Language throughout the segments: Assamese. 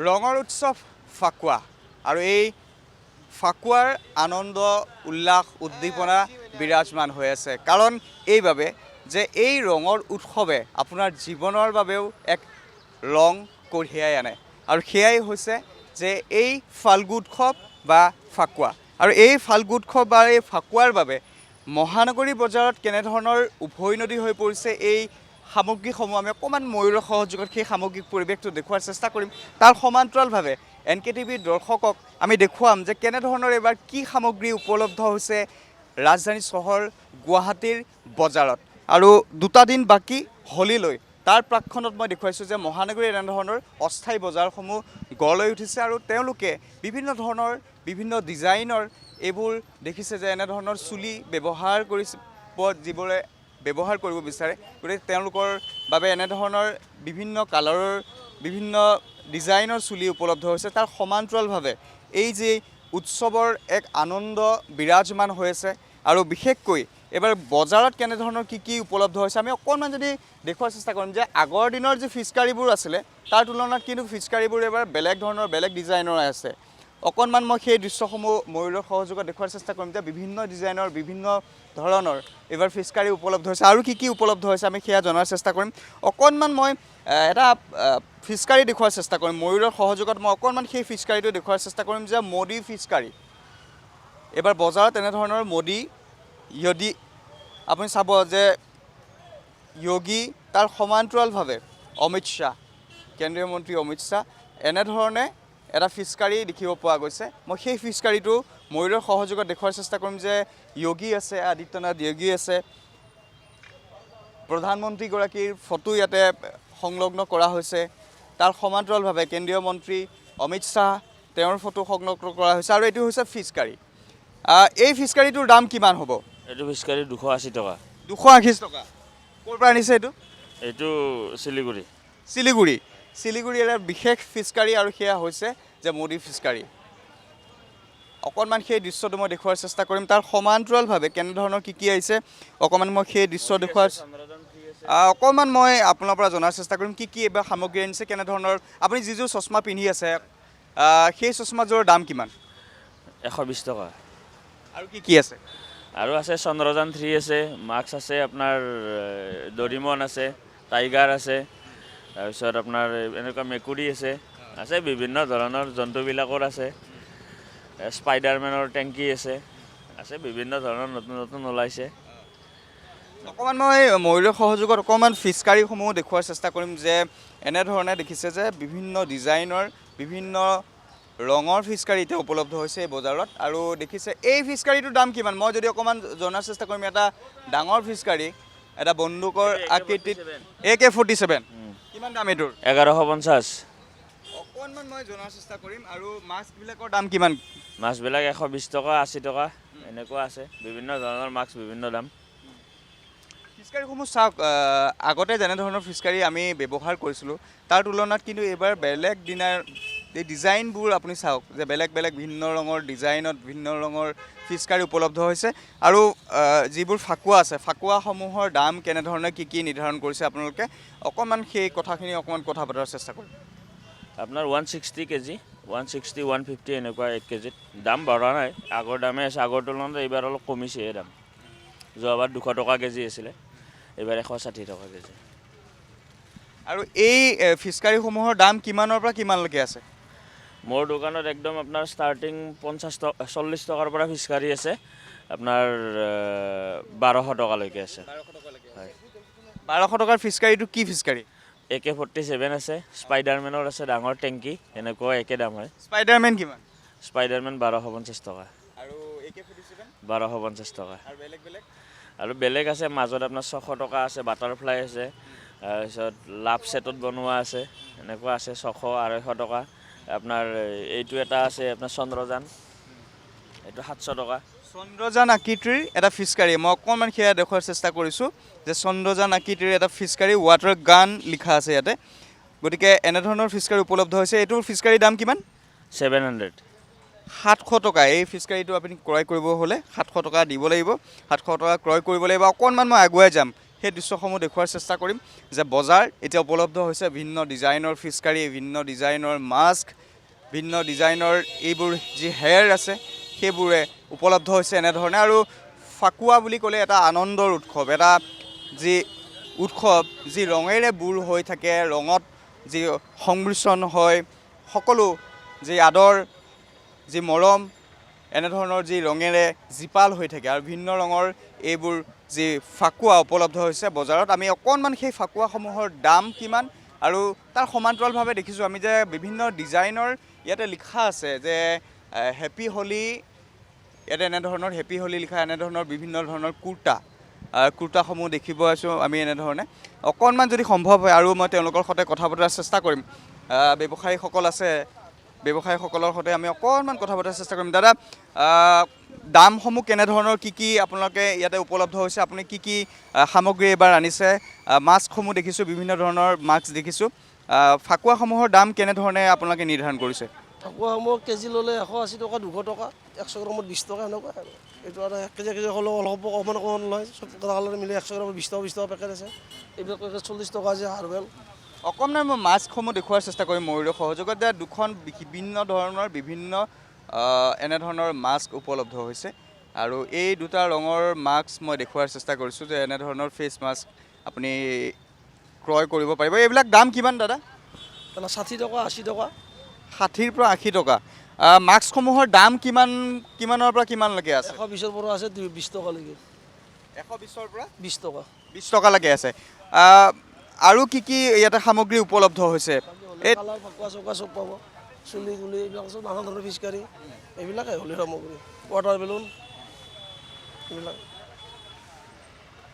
ৰঙৰ উৎসৱ ফাকুৱা আৰু এই ফাকুৱাৰ আনন্দ উল্লাস উদ্দীপনা বিৰাজমান হৈ আছে কাৰণ এইবাবে যে এই ৰঙৰ উৎসৱে আপোনাৰ জীৱনৰ বাবেও এক ৰং কঢ়িয়াই আনে আৰু সেয়াই হৈছে যে এই ফাল্গু উৎসৱ বা ফাকুৱা আৰু এই ফাল্গু উৎসৱ বা এই ফাকুৱাৰ বাবে মহানগৰী বজাৰত কেনেধৰণৰ উভৈনদী হৈ পৰিছে এই সামগ্ৰীসমূহ আমি অকণমান ময়ূৰৰ সহযোগত সেই সামগ্ৰিক পৰিৱেশটো দেখুওৱাৰ চেষ্টা কৰিম তাৰ সমান্তৰালভাৱে NKTV দৰ্শকক আমি দেখুৱাম যে কেনেধৰণৰ এইবাৰ কি সামগ্ৰী উপলব্ধ হৈছে ৰাজধানী চহৰ গুৱাহাটীৰ বজাৰত আৰু দুটা দিন বাকী হোলীলৈ তাৰ প্ৰাক্ষণত মই দেখুৱাইছোঁ যে মহানগৰীৰ এনেধৰণৰ অস্থায়ী বজাৰসমূহ গঢ় লৈ উঠিছে আৰু তেওঁলোকে বিভিন্ন ধৰণৰ বিভিন্ন ডিজাইনৰ এইবোৰ দেখিছে যে এনেধৰণৰ চুলি ব্যৱহাৰ কৰিছে যিবোৰে ব্যৱহাৰ কৰিব বিচাৰে গতিকে তেওঁলোকৰ বাবে এনেধৰণৰ বিভিন্ন কালাৰৰ বিভিন্ন ডিজাইনৰ চুলি উপলব্ধ হৈছে তাৰ সমান্তৰালভাৱে এই যে উৎসৱৰ এক আনন্দ বিৰাজমান হৈ আছে আৰু বিশেষকৈ এবাৰ বজাৰত কেনেধৰণৰ কি উপলব্ধ হৈছে আমি অকণমান যদি দেখুৱাৰ চেষ্টা কৰিম যে আগৰ দিনৰ যে ফিচকাৰীবোৰ আছিলে তাৰ তুলনাত কিন্তু ফিচকাৰীবোৰ এবাৰ বেলেগ ধৰণৰ বেলেগ ডিজাইনৰ আছে অকণমান মই সেই দৃশ্যসমূহ ময়ূৰৰ সহযোগত দেখুৱাৰ চেষ্টা কৰিম যে বিভিন্ন ডিজাইনৰ বিভিন্ন ধৰণৰ এবাৰ ফিচকাৰী উপলব্ধ হৈছে আৰু কি উপলব্ধ হৈছে আমি সেয়া জনাৰ চেষ্টা কৰিম অকণমান মই এটা ফিচকাৰী দেখুৱাৰ চেষ্টা কৰিম ময়ূৰৰ সহযোগত মই অকণমান সেই ফিচকাৰীটো দেখুৱাৰ চেষ্টা কৰিম যে মোদী ফিচকাৰী এবাৰ বজাৰত এনেধৰণৰ মোদী য়োগী আপুনি চাব যে য়োগী তাৰ সমান্তৰালভাৱে অমিত শ্বাহ কেন্দ্ৰীয় মন্ত্ৰী অমিত শ্বাহ এনেধৰণে এটা ফিচকাৰী দেখিব পোৱা গৈছে মই সেই ফিচকাৰীটো ময়ূৰৰ সহযোগত দেখুৱাৰ চেষ্টা কৰিম যে য়োগী আছে আদিত্যনাথ য়োগী আছে প্ৰধানমন্ত্ৰীগৰাকীৰ ফটো ইয়াতে সংলগ্ন কৰা হৈছে তাৰ সমান্তৰালভাৱে কেন্দ্ৰীয় মন্ত্ৰী অমিত শ্বাহ তেওঁৰ ফটো সংলগ্ন কৰা হৈছে আৰু এইটো হৈছে ফিচকাৰী এই ফিচকাৰীটোৰ দাম কিমান হ'ব এইটো ফিচকাৰী 280 টকা 280 টকা ক'ৰ পৰা আনিছে এইটো শিলিগুৰিৰ এটা বিশেষ ফিচকাৰী আৰু সেয়া হৈছে যে মোদী ফিচকাৰী অকণমান সেই দৃশ্যটো মই দেখুৱাৰ চেষ্টা কৰিম তাৰ সমান্তৰালভাৱে কেনেধৰণৰ কি আহিছে অকণমান মই সেই দৃশ্য দেখুৱাৰ অকণমান মই আপোনাৰ পৰা জনাৰ চেষ্টা কৰিম কি এইবাৰ সামগ্ৰী আনিছে কেনেধৰণৰ আপুনি যিযোৰ চশমা পিন্ধি আছে সেই চশমাযোৰৰ দাম কিমান 120 টকা আৰু কি আছে আৰু আছে চন্দ্ৰযান 3 আছে মাস্ক আছে আপোনাৰ ডৰিমন আছে টাইগাৰ আছে তাৰপিছত আপোনাৰ এনেকুৱা মেকুৰী আছে বিভিন্ন ধৰণৰ জন্তুবিলাকৰ আছে স্পাইডাৰমেনৰ টেংকি আছে বিভিন্ন ধৰণৰ নতুন ওলাইছে অকণমান মই ময়ূৰৰ সহযোগত অকণমান ফিচকাৰীসমূহ দেখুৱাৰ চেষ্টা কৰিম যে এনেধৰণে দেখিছে যে বিভিন্ন ডিজাইনৰ বিভিন্ন ৰঙৰ ফিচকাৰী এতিয়া উপলব্ধ হৈছে এই বজাৰত আৰু দেখিছে এই ফিচকাৰীটোৰ দাম কিমান মই যদি অকণমান জনাৰ চেষ্টা কৰিম এটা ডাঙৰ ফিচকাৰী এটা বন্দুকৰ আকৃতিত AK-47 কিমান দাম এইটোৰ 1150 অকণমান মই জনাৰ চেষ্টা কৰিম আৰু মাস্কবিলাকৰ দাম কিমান মাস্কবিলাক 120 টকা 80 টকা এনেকুৱা আছে বিভিন্ন ধৰণৰ মাস্ক বিভিন্ন দাম ফিচকাৰীসমূহ চাওক আগতে যেনেধৰণৰ ফিচকাৰী আমি ব্যৱহাৰ কৰিছিলোঁ তাৰ তুলনাত কিন্তু এইবাৰ বেলেগ এই ডিজাইনবোৰ আপুনি চাওক যে বেলেগ ভিন্ন ৰঙৰ ডিজাইনত ভিন্ন ৰঙৰ ফিচকাৰী উপলব্ধ হৈছে আৰু যিবোৰ ফাকুৱা আছে ফাকুৱাসমূহৰ দাম কেনেধৰণে কি নিৰ্ধাৰণ কৰিছে আপোনালোকে অকণমান সেই কথাখিনি অকণমান কথা পতাৰ চেষ্টা কৰিম আপোনাৰ 160 কেজি 160 150 এনেকুৱা 1 কেজিত দাম বঢ়া নাই আগৰ দামে আছে আগৰ তুলনাত এইবাৰ অলপ কমিছে এই দাম যোৱাবাৰ 200 টকা কেজি আছিলে এইবাৰ 160 টকা কেজি আৰু এই ফিচকাৰীসমূহৰ দাম কিমানৰ পৰা কিমানলৈকে আছে মোৰ দোকানত একদম আপোনাৰ ষ্টাৰ্টিং 40 টকাৰ পৰা ফিচকাৰী আছে আপোনাৰ 1200 টকালৈকে আছে 1200 টকাৰ ফিচকাৰীটো কি ফিচকাৰী AK-47 আছে স্পাইডাৰমেনৰ আছে ডাঙৰ টেংকি এনেকুৱা একে দাম হয় স্পাইডাৰমেন কিমান স্পাইডাৰমেন 1250 টকা আৰু AK-47 1250 টকা আৰু বেলেগ আছে মাজত আপোনাৰ 600 টকা আছে বাটাৰফ্লাই আছে তাৰপিছত লাভ সেটত বনোৱা আছে এনেকুৱা আছে 600 250 টকা আপোনাৰ এইটো এটা আছে আপোনাৰ চন্দ্ৰযান এইটো 700 টকা চন্দ্ৰযান আকৃতিৰ এটা ফিচকাৰী মই অকণমান সেয়া দেখুৱাৰ চেষ্টা কৰিছোঁ যে চন্দ্ৰযান আকৃতিৰ এটা ফিচকাৰী ৱাটাৰ গান লিখা আছে ইয়াতে গতিকে এনেধৰণৰ ফিচকাৰী উপলব্ধ হৈছে এইটোৰ ফিচকাৰীৰ দাম কিমান 700 700 টকা এই ফিচকাৰীটো আপুনি ক্ৰয় কৰিব হ'লে 700 টকা দিব লাগিব 700 টকা ক্ৰয় কৰিব লাগিব অকণমান মই আগুৱাই যাম সেই দৃশ্যসমূহ দেখুওৱাৰ চেষ্টা কৰিম যে বজাৰ এতিয়া উপলব্ধ হৈছে ভিন্ন ডিজাইনৰ ফিছকাৰী, ভিন্ন ডিজাইনৰ মাস্ক, ভিন্ন ডিজাইনৰ এইবোৰ যি হেয়াৰ আছে সেইবোৰে উপলব্ধ হৈছে এনেধৰণে। আৰু ফাকুৱা বুলি ক'লে এটা আনন্দৰ উৎসৱ, এটা যি উৎসৱ যি ৰঙেৰে বুৰ হৈ থাকে, ৰঙত যি সংমিশ্ৰণ হয়, সকলো যি আদৰ, যি মৰম, এনেধৰণৰ যি ৰঙেৰে জীপাল হৈ থাকে আৰু ভিন্ন ৰঙৰ এইবোৰ যি ফাকুৱা উপলব্ধ হৈছে বজাৰত। আমি অকণমান সেই ফাকুৱাসমূহৰ দাম কিমান আৰু তাৰ সমান্তৰালভাৱে দেখিছোঁ আমি যে বিভিন্ন ডিজাইনৰ ইয়াতে লিখা আছে যে হেপী হোলী, ইয়াতে এনেধৰণৰ হেপী হোলী লিখা, এনেধৰণৰ বিভিন্ন ধৰণৰ কুৰ্তাসমূহ দেখিব আছোঁ আমি এনেধৰণে। অকণমান যদি সম্ভৱ হয় আৰু মই তেওঁলোকৰ সৈতে কথা পতাৰ চেষ্টা কৰিম, ব্যৱসায়ীসকল আছে, ব্যৱসায়ীসকলৰ সৈতে আমি অকণমান কথা পতাৰ চেষ্টা কৰিম। দাদা, দামসমূহ কেনেধৰণৰ, কি আপোনালোকে ইয়াতে উপলব্ধ হৈছে, আপুনি কি সামগ্ৰী এইবাৰ আনিছে? মাস্কসমূহ দেখিছোঁ, বিভিন্ন ধৰণৰ মাস্ক দেখিছোঁ। ফাকুৱাসমূহৰ দাম কেনেধৰণে আপোনালোকে নিৰ্ধাৰণ কৰিছে? ফাকুৱাসমূহ কেজি ল'লে 180 টকা, 200 টকা, 100 গ্ৰামত 20 টকা এনেকুৱা আৰু। এইটো আৰু 1 কেজি হ'লেও অলপ অকণমান লয়, চব কালাৰ মিলি 100 গ্ৰামত 20 টকা পেকেট আছে। এইবিলাক পেকেট 40 টকা আছে হাৰ্বেল। অকণমান মই মাস্কসমূহ দেখুওৱাৰ চেষ্টা কৰিম ময়ূৰৰ সহযোগত। যে দুখন বিভিন্ন ধৰণৰ বিভিন্ন এনেধৰণৰ মাস্ক উপলব্ধ হৈছে আৰু এই দুটা ৰঙৰ মাস্ক মই দেখুওৱাৰ চেষ্টা কৰিছোঁ যে এনেধৰণৰ ফেচ মাস্ক আপুনি ক্ৰয় কৰিব পাৰিব। এইবিলাক দাম কিমান দাদা? 60 টকা, 80 টকা। 60ৰ পৰা 80 টকা। মাস্কসমূহৰ দাম কিমানৰ পৰা কিমানলৈকে আছে? 120ৰ পৰা আছে 20 টকালৈকে। 120ৰ পৰা 20 টকা। 20 টকালৈকে আছে। আৰু কি ইয়াতে সামগ্ৰী উপলব্ধ হৈছে? এই কালাৰ, ফাকুৱা চকা চব পাব, চুলি গুলি এইবিলাক চব নানা ধৰণৰ ফিচকাৰী, এইবিলাকে হোলীৰ সামগ্ৰী, ৱাটাৰ বেলুন এইবিলাক।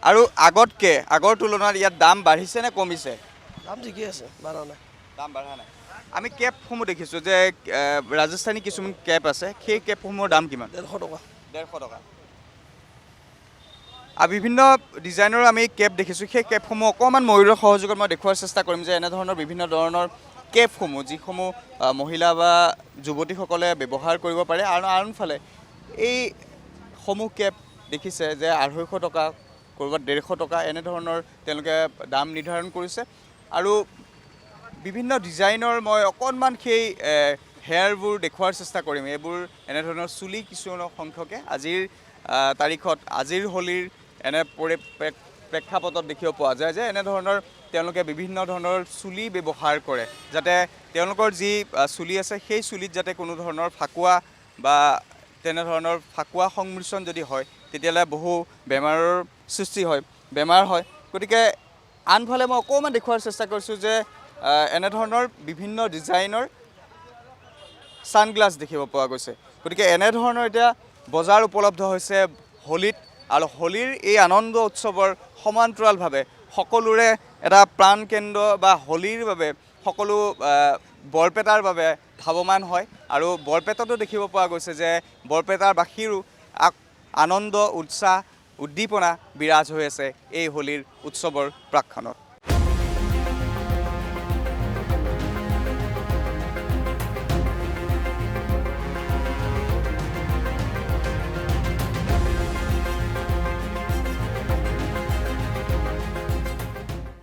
আৰু আগৰ তুলনাত ইয়াত দাম বাঢ়িছে নে কমিছে? দাম ঠিকেই আছে, বাঢ়া নাই। দাম বাঢ়া নাই। আমি কেপসমূহ দেখিছোঁ যে ৰাজস্থানী কিছুমান কেপ আছে, সেই কেপসমূহৰ দাম কিমান? 150 টকা। 150 টকা। বিভিন্ন ডিজাইনৰ আমি কেপ দেখিছোঁ, সেই কেপসমূহ অকণমান ময়ূৰৰ সহযোগত মই দেখুওৱাৰ চেষ্টা কৰিম যে এনেধৰণৰ বিভিন্ন ধৰণৰ কেপসমূহ যিসমূহ মহিলা বা যুৱতীসকলে ব্যৱহাৰ কৰিব পাৰে। আৰু আনফালে এইসমূহ কেপ দেখিছে যে 250 টকা, ক'ৰবাত 150 টকা, এনেধৰণৰ তেওঁলোকে দাম নিৰ্ধাৰণ কৰিছে। আৰু বিভিন্ন ডিজাইনৰ মই অকণমান সেই হেয়াৰবোৰ দেখুওৱাৰ চেষ্টা কৰিম। এইবোৰ এনেধৰণৰ চুলি কিছু সংখ্যকে আজিৰ তাৰিখত, আজিৰ হোলীৰ এনে প্ৰেক্ষাপটত দেখিব পোৱা যায় যে এনেধৰণৰ তেওঁলোকে বিভিন্ন ধৰণৰ চুলি ব্যৱহাৰ কৰে, যাতে তেওঁলোকৰ যি চুলি আছে সেই চুলিত যাতে কোনো ধৰণৰ ফাকুৱা বা তেনেধৰণৰ ফাকুৱা সংমিশ্ৰণ যদি হয় তেতিয়াহ'লে বহু বেমাৰৰ সৃষ্টি হয়, বেমাৰ হয়। গতিকে আনফালে মই অকণমান দেখুওৱাৰ চেষ্টা কৰিছোঁ যে এনেধৰণৰ বিভিন্ন ডিজাইনৰ ছানগ্লাছ দেখিব পোৱা গৈছে। গতিকে এনেধৰণৰ এতিয়া বজাৰ উপলব্ধ হৈছে হোলীত, আৰু হোলীৰ এই আনন্দ উৎসৱৰ সমান্তৰালভাৱে সকলোৰে এটা প্ৰাণকেন্দ্ৰ বা হোলীৰ বাবে সকলো বৰপেটাৰ বাবে ধাৱমান হয়। আৰু বৰপেটাতো দেখিব পোৱা গৈছে যে বৰপেটাৰবাসীৰো আনন্দ, উৎসাহ, উদ্দীপনা বিৰাজ হৈ আছে এই হোলীৰ উৎসৱৰ প্ৰাকক্ষণত।